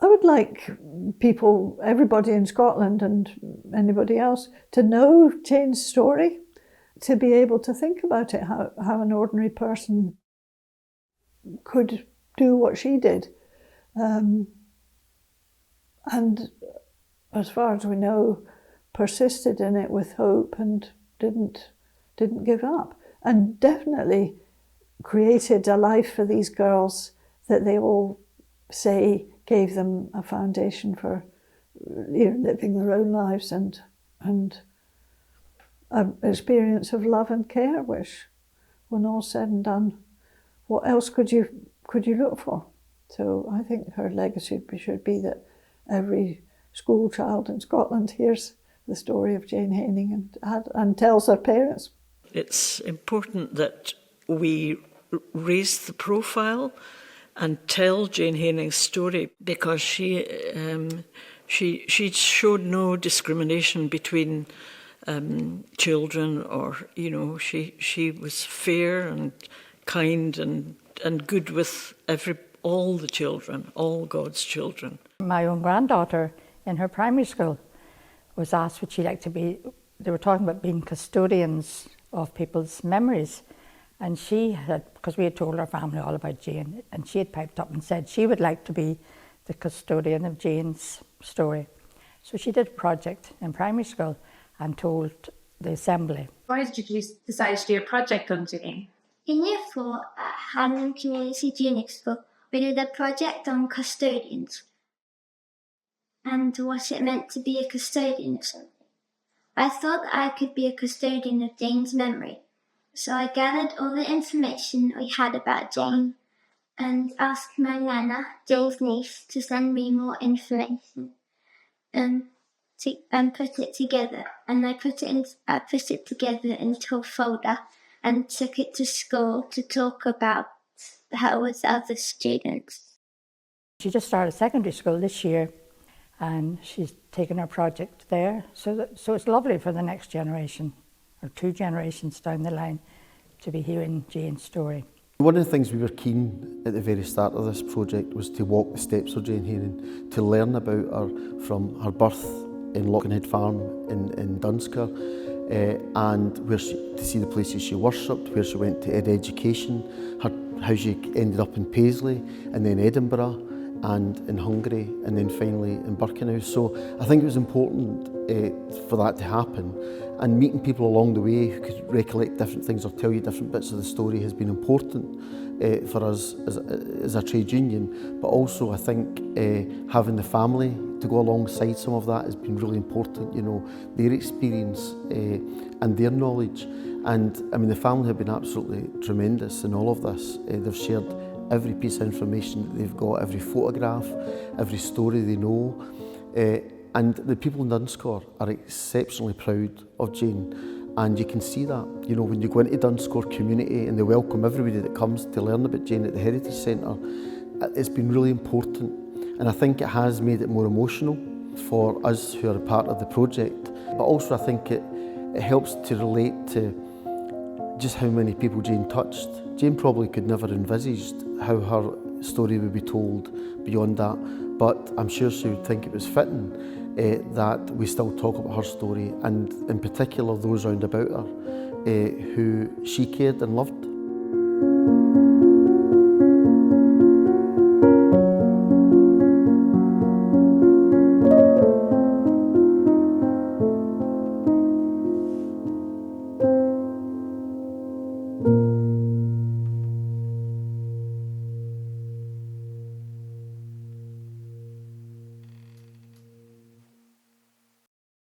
I would like people, everybody in Scotland and anybody else, to know Jane's story, to be able to think about it, how an ordinary person could do what she did. And as far as we know, persisted in it with hope and didn't give up. And definitely created a life for these girls that they all say gave them a foundation for living their own lives and an experience of love and care, which, when all said and done, what else could you look for? So I think her legacy should be that every school child in Scotland hears the story of Jane Haining and tells their parents. It's important that we raise the profile and tell Jane Haining's story, because she showed no discrimination between children, or she was fair and kind and good with all the children, all God's children. My own granddaughter in her primary school was asked would she like to be. They were talking about being custodians of people's memories. And she had, because we had told her family all about Jane, and she had piped up and said she would like to be the custodian of Jane's story. So she did a project in primary school and told the assembly. Why did you decide to do a project on Jane? In Year 4 at Hannon Community Junior School, we did a project on custodians and what it meant to be a custodian of something. I thought I could be a custodian of Jane's memory. So I gathered all the information we had about Jane and asked my nana, Jane's niece, to send me more information and put it together. And I put it together into a folder and took it to school to talk about how with other students. She just started secondary school this year, and she's taken her project there. So it's lovely for the next generation, or 2 generations down the line, to be hearing Jane's story. One of the things we were keen at the very start of this project was to walk the steps of Jane Haining, to learn about her from her birth in Lockenhead Farm in Dunscar, and to see the places she worshipped, where she went to education, how she ended up in Paisley and then Edinburgh and in Hungary and then finally in Birkenau. So I think it was important for that to happen, and meeting people along the way who could recollect different things or tell you different bits of the story has been important for us as a trade union. But also I think having the family to go alongside some of that has been really important, their experience and their knowledge. And I mean, the family have been absolutely tremendous in all of this. They've shared every piece of information that they've got, every photograph, every story they know. And the people in Dunscore are exceptionally proud of Jane. And you can see that, when you go into Dunscore community and they welcome everybody that comes to learn about Jane at the Heritage Centre. It's been really important. And I think it has made it more emotional for us who are a part of the project. But also I think it helps to relate to just how many people Jane touched. Jane probably could never envisaged how her story would be told beyond that, but I'm sure she would think it was fitting that we still talk about her story, and in particular those round about her who she cared and loved.